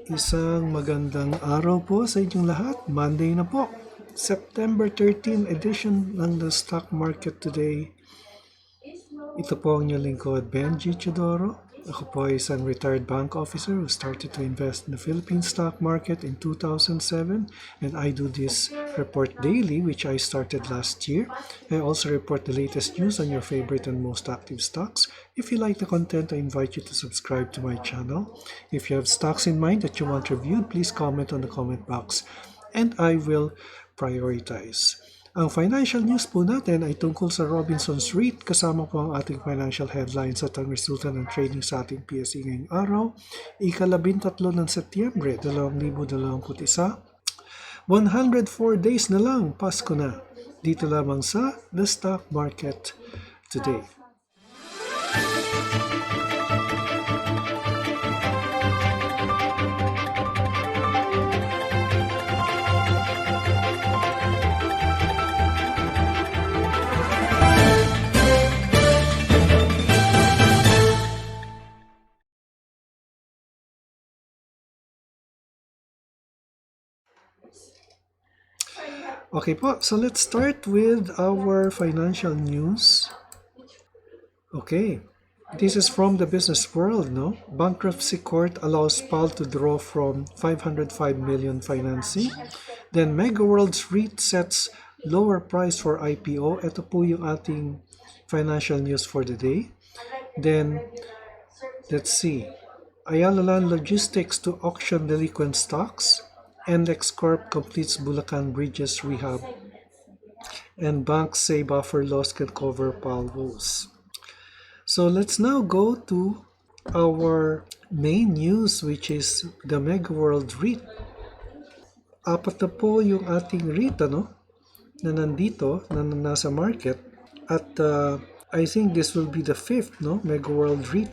Isang magandang araw po sa inyong lahat. Monday na po. September 13 edition ng The Stock Market Today. Ito po ang inyong lingkod, Benji Chodoro. Ako po ay isang retired bank officer who started to invest in the Philippine stock market in 2007, and I do this report daily, which I started last year. I also report the latest news on your favorite and most active stocks. If you like the content, I invite you to subscribe to my channel. If you have stocks in mind that you want reviewed, please comment on the comment box and I will prioritize. Ang financial news po natin ay tungkol sa Robinson's REIT, kasama po ang ating financial headlines at ang resulta ng trading sa ating PSE ngayong araw, ika-13 ng Setyembre 2021. 104 days na lang, Pasko na. Dito lamang sa The Stock Market Today. Okay po, so let's start with our financial news. Okay, this is from the business world, no? Bankruptcy court allows PAL to draw from 505 million financing. Then Megaworld's REIT sets lower price for IPO. Ito po yung ating financial news for the day. Then, let's see. Ayala Land Logistics to auction delinquent stocks. Index Corp completes Bulacan Bridges rehab. And banks say buffer loss can cover PAL woes. So let's now go to our main news, which is the Megaworld REIT. Apat na po yung ating REIT, na nandito, na nasa market. At I think this will be the fifth, Megaworld REIT.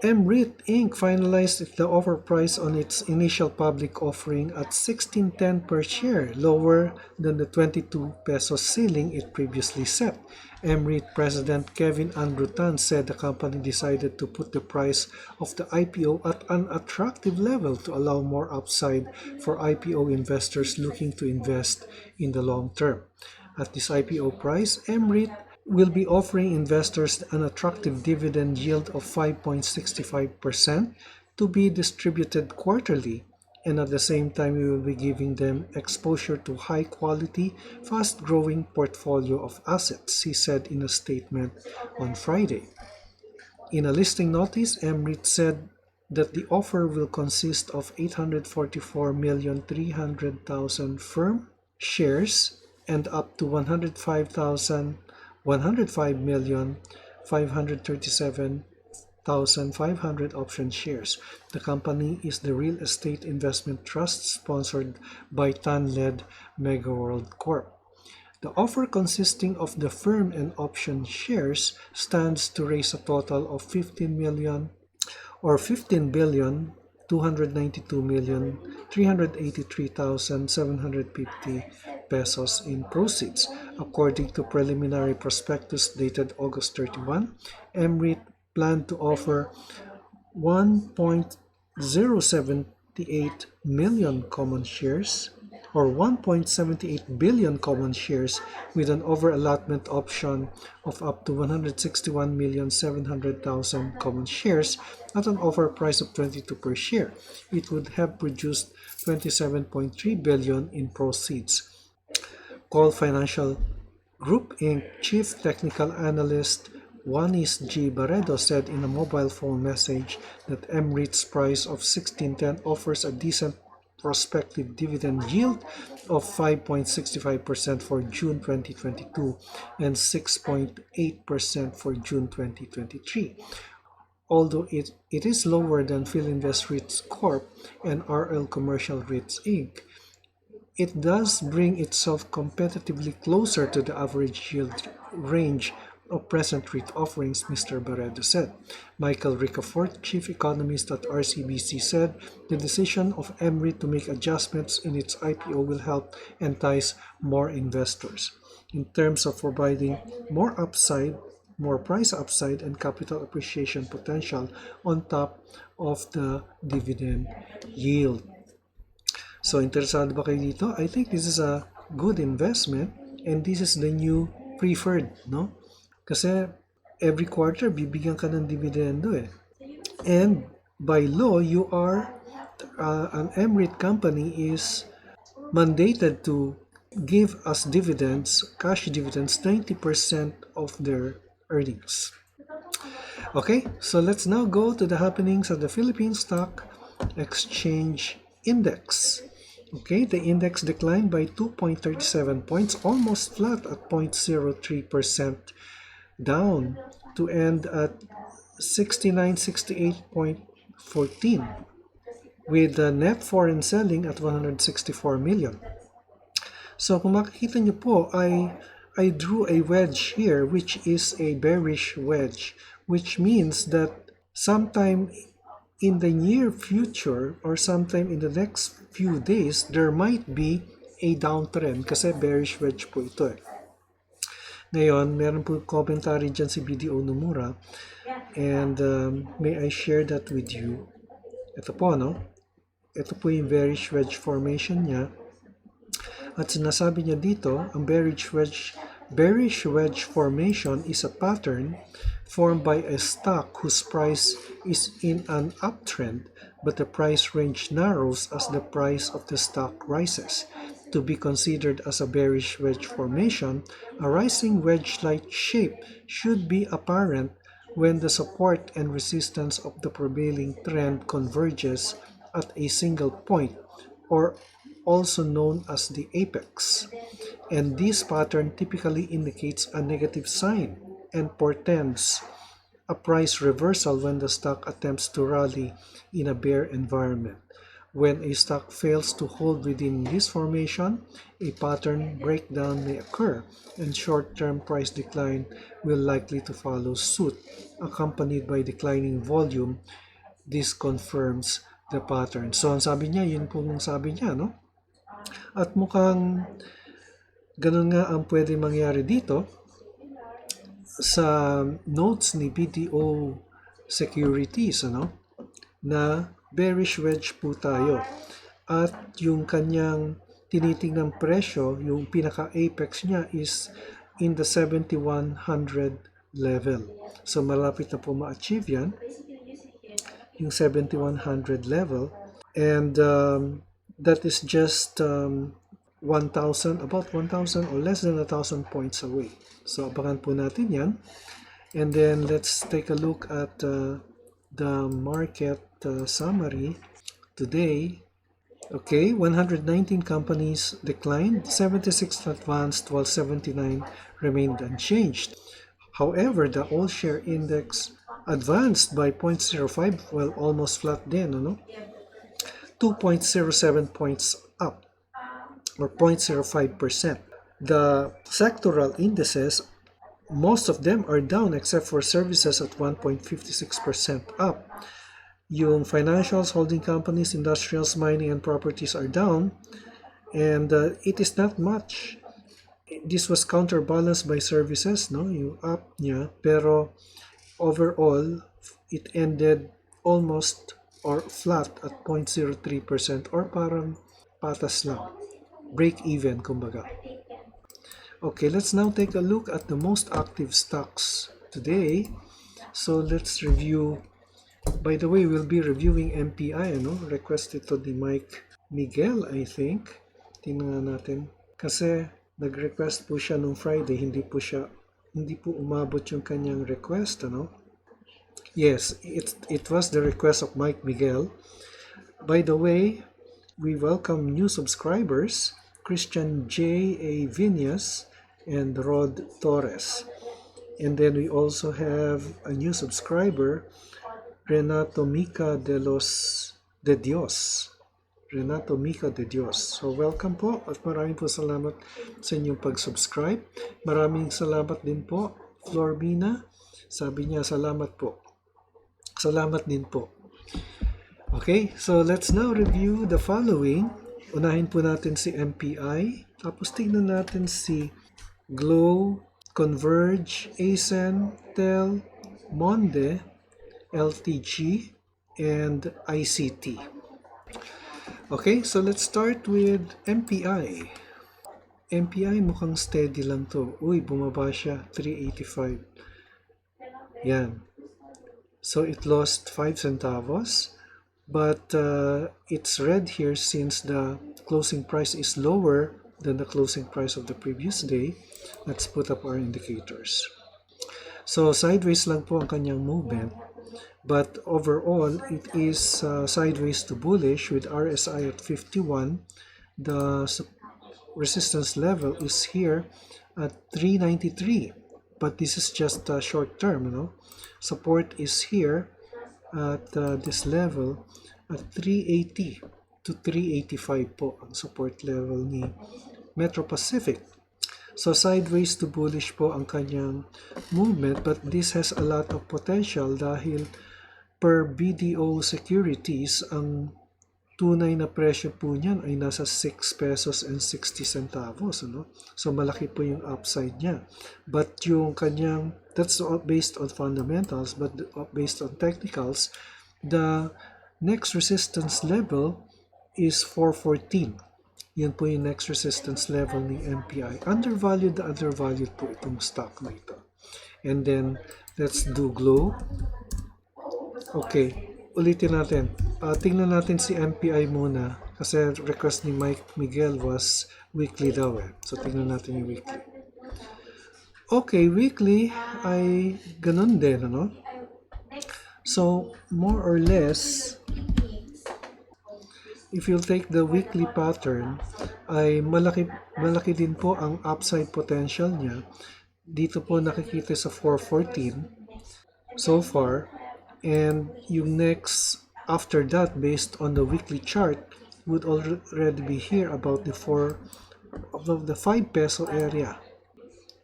MREIT Inc. finalized the offer price on its initial public offering at 16.10 per share, lower than the 22 pesos ceiling it previously set. MREIT President Kevin Andrutan said the company decided to put the price of the IPO at an attractive level to allow more upside for IPO investors looking to invest in the long term. At this IPO price, MREIT will be offering investors an attractive dividend yield of 5.65% to be distributed quarterly, and at the same time we will be giving them exposure to high-quality, fast-growing portfolio of assets, he said in a statement on Friday. In a listing notice, MREIT said that the offer will consist of 844,300,000 firm shares and up to 105,537,500 option shares. The company is the real estate investment trust sponsored by Tan-led Megaworld Corp. The offer consisting of the firm and option shares stands to raise a total of 15,292,383,750 pesos in proceeds. According to preliminary prospectus dated August 31, MREIT planned to offer 1.078 million common shares or 1.78 billion common shares with an over-allotment option of up to 161,700,000 common shares at an offer price of 22 per share. It would have produced 27.3 billion in proceeds. Call Financial Group Inc. Chief Technical Analyst Juanis G. Barredo said in a mobile phone message that MREIT's price of 16.10 offers a decent prospective dividend yield of 5.65% for June 2022 and 6.8% for June 2023. Although it is lower than Philinvest REITs Corp and RL Commercial REITs Inc., it does bring itself competitively closer to the average yield range of present REIT offerings, Mr. Barredo said. Michael Ricafort, chief economist at RCBC, said the decision of MREIT to make adjustments in its IPO will help entice more investors. In terms of providing more upside more price upside and capital appreciation potential on top of the dividend yield. So, interesado ba kayo dito? I think this is a good investment and this is the new preferred, no? Kasi every quarter, bibigyan ka ng dividendo eh. And by law, you are, an emirate company is mandated to give us dividends, cash dividends, 90% of their earnings. Okay, so let's now go to the happenings of the Philippine Stock Exchange Index. Okay, the index declined by 2.37 points, almost flat at 0.03% down to end at 6968.14 with the net foreign selling at 164 million. So kung makikita nyo po, I drew a wedge here which is a bearish wedge, which means that sometime in the near future or sometime in the next few days, there might be a downtrend kasi bearish wedge po ito eh. Ngayon, meron po commentary dyan si BDO Nomura and may I share that with you. Ito po, no? Ito po yung bearish wedge formation niya. At sinasabi niya dito, ang bearish wedge formation is a pattern formed by a stock whose price is in an uptrend, but the price range narrows as the price of the stock rises. To be considered as a bearish wedge formation, a rising wedge-like shape should be apparent when the support and resistance of the prevailing trend converges at a single point, or also known as the apex. And this pattern typically indicates a negative sign and portends a price reversal when the stock attempts to rally in a bear environment. When a stock fails to hold within this formation, a pattern breakdown may occur, and short-term price decline will likely to follow suit, accompanied by declining volume. This confirms the pattern. So, ang sabi niya, yun pong sabi niya, no? At mukhang ganun nga ang pwede mangyari dito sa notes ni BDO Securities, ano? Na bearish wedge po tayo. At yung kanyang tinitingnan presyo, yung pinaka-apex niya is in the 7,100 level. So malapit na po ma-achieve yan, yung 7,100 level. And that is just 1,000, about 1,000 or less than 1,000 points away. So abangan po natin yan. And then let's take a look at the market summary today. Okay, 119 companies declined, 76 advanced while 79 remained unchanged. However, the all-share index advanced by 0.05, well, almost flat din, 2.07 points up, or 0.05%. The sectoral indices, most of them are down except for services at 1.56% up. Yung financials, holding companies, industrials, mining, and properties are down, and it is not much. This was counterbalanced by services, yung up niya, pero overall, it ended almost or flat at 0.03% or parang patas lang. Break even, kumbaga. Okay, let's now take a look at the most active stocks today. So let's review. By the way, we'll be reviewing MPI, request ito ni Mike Miguel, I think. Tingnan natin. Kasi nag-request po siya nung Friday, hindi po umabot yung kanyang request, Yes, it was the request of Mike Miguel. By the way, we welcome new subscribers, Christian J. A. Vinyas and Rod Torres. And then we also have a new subscriber, Renato Mica de Dios. Renato Mica de Dios. So welcome po at maraming po salamat sa inyong pag-subscribe. Maraming salamat din po, Florbina. Sabi niya, salamat po. Salamat din po. Okay, so let's now review the following. Unahin po natin si MPI. Tapos tingnan natin si Glow Converge, ACEN, TEL, MONDE, LTG, and ICT. Okay, so let's start with MPI. MPI mukhang steady lang to. Uy, bumaba siya, 385. Yan. So it lost 5 centavos, but it's red here since the closing price is lower than the closing price of the previous day. Let's put up our indicators. So sideways lang po ang kanyang movement, but overall it is sideways to bullish with RSI at 51. The resistance level is here at 393, but this is just short term, Support is here at this level at 380 to 385 po ang support level ni Metro Pacific. So sideways to bullish po ang kanyang movement, but this has a lot of potential dahil per BDO Securities ang tunay na presyo po niyan ay nasa 6 pesos and 60 centavos, So malaki po yung upside niya. But yung kanyang, that's based on fundamentals, but based on technicals, the next resistance level is 414. Yan po yung next resistance level ni MPI. Undervalued na undervalued po itong stock na ito. And then, let's do glow. Okay. Ulitin natin. Tingnan natin si MPI muna kasi request ni Mike Miguel was weekly daw So tingnan natin yung weekly. Okay, weekly ay ganun din, So more or less, if you take the weekly pattern, ay malaki din po ang upside potential niya. Dito po nakikita sa 414 so far. And yung next after that, based on the weekly chart, would already be here about the 5 peso area,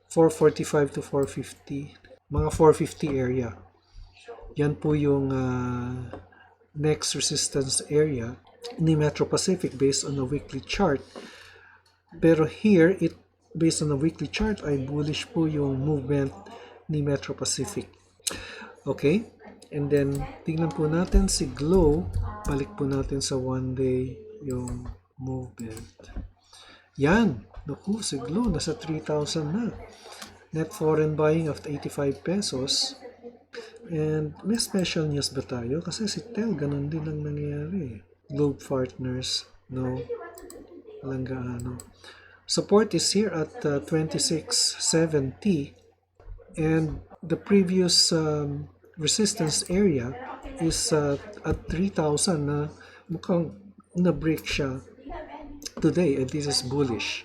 445 to 450, mga 450 area. Yan po yung next resistance area ni Metro Pacific based on the weekly chart. Pero here, based on the weekly chart, ay bullish po yung movement ni Metro Pacific. Okay? And then, tingnan po natin si Glow. Balik po natin sa 1 day yung movement. Yan! Naku, si Glow, nasa 3,000 na. Net foreign buying of 85 pesos. And may special news ba tayo? Kasi si TEL, ganun din ang nangyayari. Globe Partners, no? Walang gaano. Support is here at 2670. And the previous resistance area is at 3,000 na mukhang na-break siya today, and this is bullish.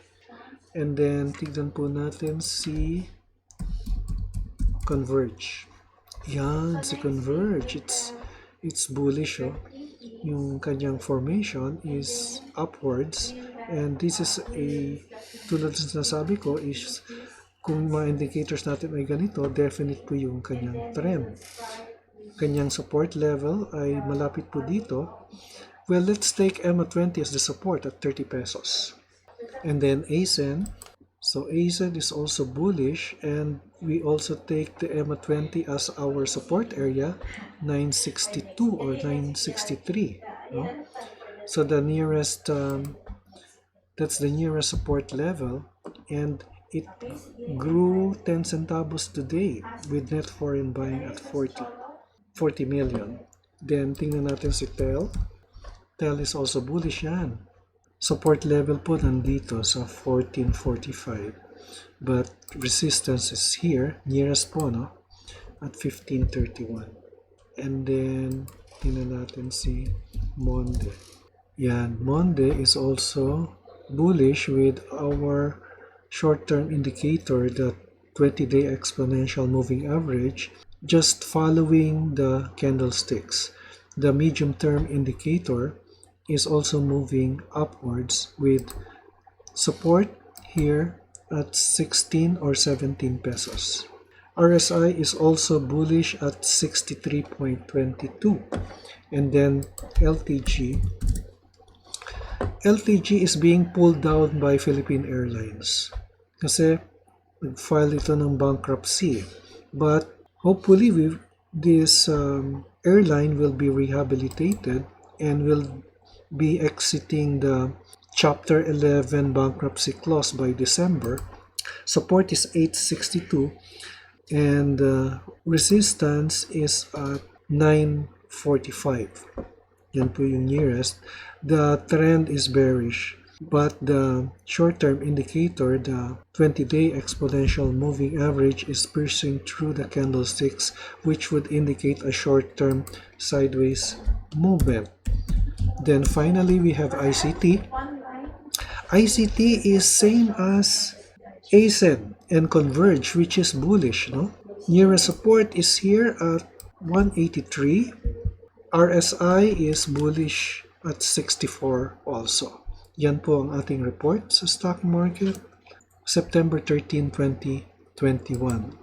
And then tignan po natin si Converge. Yan, si Converge. It's bullish, Yung kanyang formation is upwards, and this is tulad na sabi ko, is kung mga indicators natin ay ganito, definite po yung kanyang trend. Kanyang support level ay malapit po dito. Well, let's take EMA20 as the support at 30 pesos. And then ACEN. So ACEN is also bullish, and we also take the EMA20 as our support area, 962 or 963. So the nearest, that's the nearest support level, and it grew 10 centavos today with net foreign buying at 40 million. Then, tingnan natin si TEL. TEL is also bullish yan. Support level po nandito sa 1445. But resistance is here, nearest po, at 1531. And then, tingnan natin si MONDE. Yan, MONDE is also bullish with our short-term indicator, the 20-day exponential moving average, just following the candlesticks. The medium-term indicator is also moving upwards with support here at 16 or 17 pesos. RSI is also bullish at 63.22. And then LTG is being pulled down by Philippine Airlines. Kasi nag-file ito ng bankruptcy. But hopefully, this airline will be rehabilitated and will be exiting the Chapter 11 bankruptcy clause by December. Support is 862 and resistance is at 945. Yan po yung nearest. The trend is bearish, but the short-term indicator, the 20-day exponential moving average, is piercing through the candlesticks, which would indicate a short-term sideways movement. Then finally, we have ICT. ICT is same as ACEN and Converge, which is bullish, no? Nearest support is here at 183. RSI is bullish at 64 also. Yan po ang ating report sa stock market, September 13, 2021.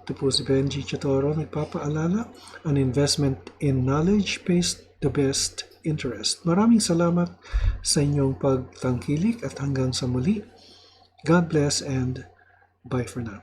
Ito po si Benji Chatoro nagpapaalala, an investment in knowledge pays the best interest. Maraming salamat sa inyong pagtangkilik at hanggang sa muli. God bless and bye for now.